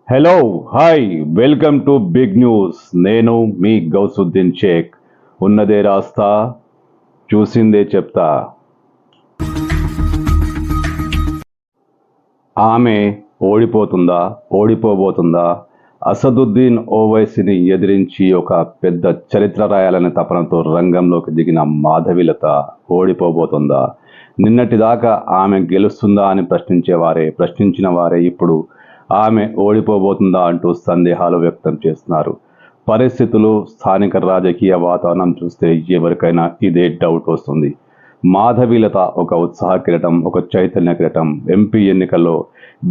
Hello hi welcome to big news. నేను మీ గౌసుద్దీన్ షేక్. ఉన్నదే రాస్తా, చూసిందే చెప్తా. ఆమె ఓడిపోతుందా, ఓడిపోబోతుందా? అసదుద్దీన్ ఓవైసీని ఎదిరించి ఒక పెద్ద చరిత్ర రాయాలనే తపనతో రంగంలోకి దిగిన మాధవిలత ఓడిపోబోతుందా? నిన్నటిదాకా ఆమె గెలుస్తుందా అని ప్రశ్నించిన వారే ఇప్పుడు ఆమె ఓడిపోబోతుందా అంటూ సందేహాలు వ్యక్తం చేస్తున్నారు. పరిస్థితులు, స్థానిక రాజకీయ వాతావరణం చూస్తే ఎవరికైనా ఇదే డౌట్ వస్తుంది. మాధవీలత ఒక ఉత్సాహ కిరీటం, ఒక చైతన్య కిరీటం. ఎంపీ ఎన్నికల్లో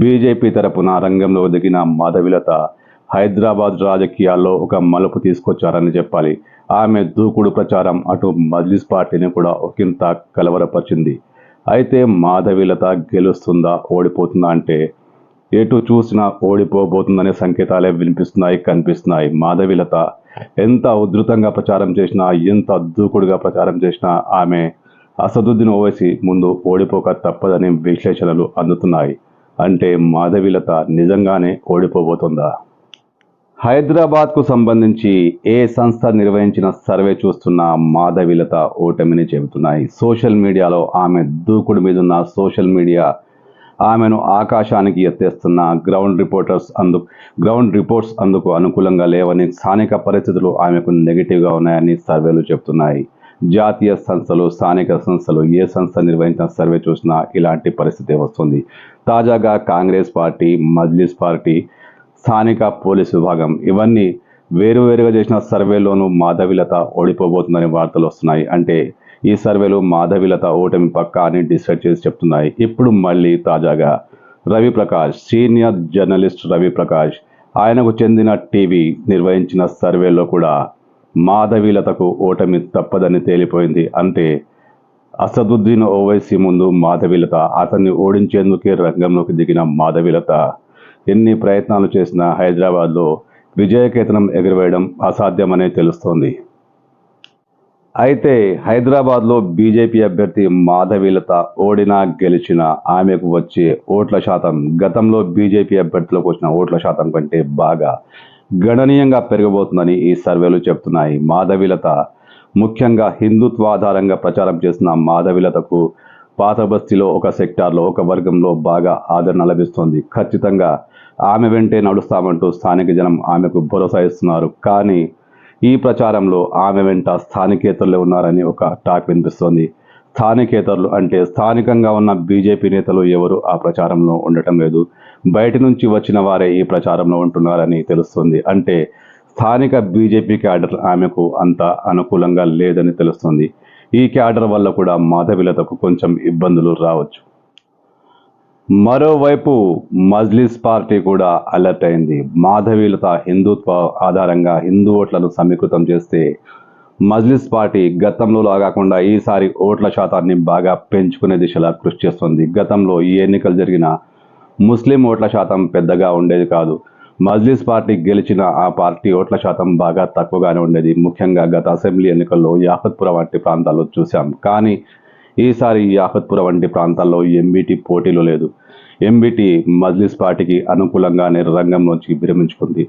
బీజేపీ తరపున రంగంలో దిగిన మాధవీలత హైదరాబాద్ రాజకీయాల్లో ఒక మలుపు తీసుకొచ్చారని చెప్పాలి. ఆమె దూకుడు ప్రచారం అటు మజ్లిస్ పార్టీని కూడా ఒకంత కలవరపరిచింది. అయితే మాధవీలత గెలుస్తుందా, ఓడిపోతుందా అంటే ఎటు చూసినా ఓడిపోబోతుందనే సంకేతాలే కనిపిస్తున్నాయి. మాధవీలత ఎంత ఉధృతంగా ప్రచారం చేసినా, ఎంత దూకుడుగా ప్రచారం చేసినా ఆమె అసదుద్దీన్ ఓవైసీ ముందు ఓడిపోక తప్పదనే విశ్లేషణలు అందుతున్నాయి. అంటే మాధవీలత నిజంగానే ఓడిపోబోతుందా? హైదరాబాద్కు సంబంధించి ఏ సంస్థ నిర్వహించిన సర్వే చూస్తున్న మాధవీలత ఓటమిని చెబుతున్నాయి. సోషల్ మీడియాలో ఆమె దూకుడు మీదున్న సోషల్ మీడియా ఆమెను ఆకాశానికి ఎత్తేస్తున్న గ్రౌండ్ రిపోర్ట్స్ అందుకు అనుకూలంగా లేవని, స్థానిక పరిస్థితులు ఆమెకు నెగిటివ్గా ఉన్నాయని సర్వేలు చెబుతున్నాయి. జాతీయ సంస్థలు, స్థానిక సంస్థలు ఏ సంస్థ నిర్వహించిన సర్వే చూసినా ఇలాంటి పరిస్థితి వస్తుంది. తాజాగా కాంగ్రెస్ పార్టీ, మజ్లిస్ పార్టీ, స్థానిక పోలీసు విభాగం ఇవన్నీ వేరువేరుగా చేసిన సర్వేలోనూ మాధవీలత ఓడిపోబోతుందని వార్తలు వస్తున్నాయి. అంటే ఈ సర్వేలు మాధవీలత ఓటమి పక్కా అని డిసైడ్ చేసి చెప్తున్నాయి. ఇప్పుడు మళ్ళీ తాజాగా రవిప్రకాష్, సీనియర్ జర్నలిస్ట్ రవిప్రకాష్, ఆయనకు చెందిన టీవీ నిర్వహించిన సర్వేలో కూడా మాధవీలతకు ఓటమి తప్పదని తేలిపోయింది. అంటే అసదుద్దీన్ ఓవైసీ ముందు మాధవీలత, అతన్ని ఓడించేందుకే రంగంలోకి దిగిన మాధవీలత ఎన్ని ప్రయత్నాలు చేసినా హైదరాబాద్లో విజయకేతనం ఎగురవేయడం అసాధ్యమనే తెలుస్తోంది. అయితే హైదరాబాద్లో బీజేపీ అభ్యర్థి మాధవీలత ఓడినా గెలిచినా ఆమెకు వచ్చే ఓట్ల శాతం గతంలో బీజేపీ అభ్యర్థులకు వచ్చిన ఓట్ల శాతం కంటే బాగా గణనీయంగా పెరగబోతుందని ఈ సర్వేలు చెప్తున్నాయి. మాధవీలత ముఖ్యంగా హిందుత్వ ఆధారంగా ప్రచారం చేసిన మాధవీలతకు పాత బస్తీలో ఒక సెక్టార్లో, ఒక వర్గంలో బాగా ఆదరణ లభిస్తోంది. ఖచ్చితంగా ఆమె వెంటే నడుస్తామంటూ స్థానిక జనం ఆమెకు భరోసా ఇస్తున్నారు. కానీ ఈ ప్రచారంలో ఆమె వెంట స్థానికేతరులే ఉన్నారని ఒక టాక్ వినిపిస్తోంది. స్థానికేతరులు అంటే స్థానికంగా ఉన్న బీజేపీ నేతలు ఎవరు ఆ ప్రచారంలో ఉండటం లేదు. బయట నుంచి వచ్చిన వారే ఈ ప్రచారంలో ఉంటున్నారని తెలుస్తుంది. అంటే స్థానిక బీజేపీ క్యాడర్ ఆమెకు అంత అనుకూలంగా లేదని తెలుస్తుంది. ఈ క్యాడర్ వల్ల కూడా మాధవీలతకు కొంచెం ఇబ్బందులు రావచ్చు. మరోవైపు మజ్లిస్ పార్టీ కూడా అలర్ట్ అయింది. మాధవీలత హిందుత్వ ఆధారంగా హిందూ ఓట్లను సమీకృతం చేస్తే మజ్లిస్ పార్టీ గతంలో కాకుండా ఈసారి ఓట్ల శాతాన్ని బాగా పెంచుకునే దిశలా కృషి చేస్తుంది. గతంలో ఈ ఎన్నికలు జరిగిన ముస్లిం ఓట్ల శాతం పెద్దగా ఉండేది కాదు. మజ్లిస్ పార్టీ గెలిచిన ఆ పార్టీ ఓట్ల శాతం బాగా తక్కువగానే ఉండేది. ముఖ్యంగా గత అసెంబ్లీ ఎన్నికల్లో యాకత్పుర వంటి ప్రాంతాల్లో చూశాం. కానీ ఈసారి యాకత్పుర వంటి ప్రాంతాల్లో ఎంబీటీ పోటీలో లేదు. ఎంబీటీ మజ్లిస్ పార్టీకి అనుకూలంగానే రంగంలోంచి విరమించుకుంది.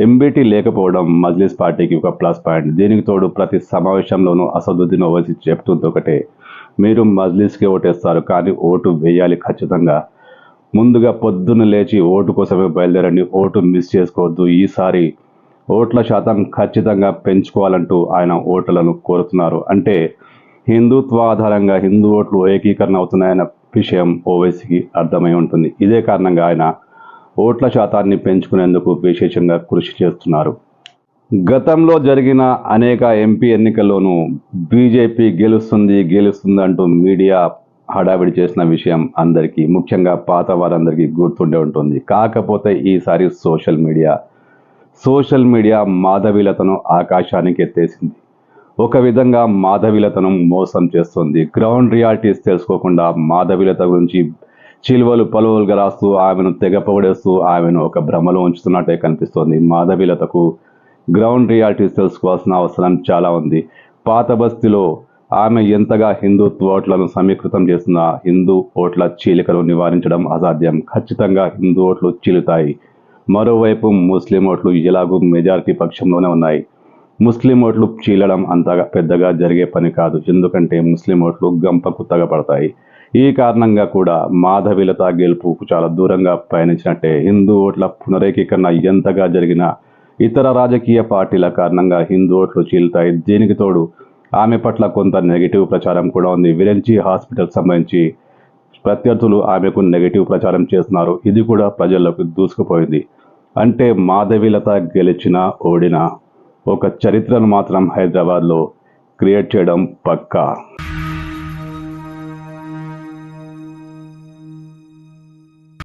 ఎంబీటీ లేకపోవడం మజ్లిస్ పార్టీకి ఒక ప్లస్ పాయింట్. దీనికి తోడు ప్రతి సమావేశంలోనూ అసదుద్దీన్ ఓవైసీ చెప్తుంది ఒకటే, మీరు మజ్లిస్కి ఓటేస్తారు కానీ ఓటు వేయాలి ఖచ్చితంగా. ముందుగా పొద్దున్న లేచి ఓటు కోసమే బయలుదేరండి, ఓటు మిస్ చేసుకోవద్దు. ఈసారి ఓట్ల శాతం ఖచ్చితంగా పెంచుకోవాలంటూ ఆయన ఓట్లను కోరుతున్నారు. అంటే హిందుత్వ ఆధారంగా హిందూ ఓట్లు ఏకీకరణ అవుతున్నాయన్న విషయం ఓవైసీకి అర్థమై ఉంటుంది. ఇదే కారణంగా ఆయన ఓట్ల శాతాన్ని పెంచుకునేందుకు విశేషంగా కృషి చేస్తున్నారు. గతంలో జరిగిన అనేక ఎంపీ ఎన్నికల్లోనూ బీజేపీ గెలుస్తుంది అంటూ మీడియా హడావిడి చేసిన విషయం అందరికీ, ముఖ్యంగా పాత వారందరికీ గుర్తుండే ఉంటుంది. కాకపోతే ఈసారి సోషల్ మీడియా మాధవీలతను ఆకాశానికి ఎత్తేసింది. ఒక విధంగా మాధవీలతను మోసం చేస్తుంది. గ్రౌండ్ రియాలిటీస్ తెలుసుకోకుండా మాధవీలత గురించి పలువులుగా రాస్తూ ఆమెను తెగ పొగడేస్తూ ఆమెను ఒక భ్రమలో ఉంచుతున్నట్టే కనిపిస్తోంది. మాధవీలతకు గ్రౌండ్ రియాలిటీస్ తెలుసుకోవాల్సిన అవసరం చాలా ఉంది. పాత బస్తీలో ఆమె ఎంతగా హిందుత్వ ఓట్లను సమీకృతం చేస్తున్న హిందూ ఓట్ల చీలికను నివారించడం అసాధ్యం. ఖచ్చితంగా హిందూ ఓట్లు చీలుతాయి. మరోవైపు ముస్లిం ఓట్లు ఎలాగూ మెజారిటీ పక్షంలోనే ఉన్నాయి. ముస్లిం ఓట్లు చీలడం అంతగా పెద్దగా జరిగే పని కాదు, ఎందుకంటే ముస్లిం ఓట్లు గంపకు తగపడతాయి. ఈ కారణంగా కూడా మాధవిలత గెలుపుకు చాలా దూరంగా పయనించినట్టే. హిందూ ఓట్ల పునరేకీకరణ ఎంతగా జరిగినా ఇతర రాజకీయ పార్టీల కారణంగా హిందూ ఓట్లు చీలుతాయి. దీనికి తోడు ఆమె పట్ల కొంత నెగిటివ్ ప్రచారం కూడా ఉంది. విరెంచి హాస్పిటల్ సంబంధించి ప్రత్యర్థులు ఆమెకు నెగిటివ్ ప్రచారం చేస్తున్నారు. ఇది కూడా ప్రజల్లోకి దూసుకుపోయింది. అంటే మాధవిలత గెలిచినా ఓడినా ఒక చరిత్రను మాత్రం హైదరాబాద్లో క్రియేట్ చేయడం పక్కా.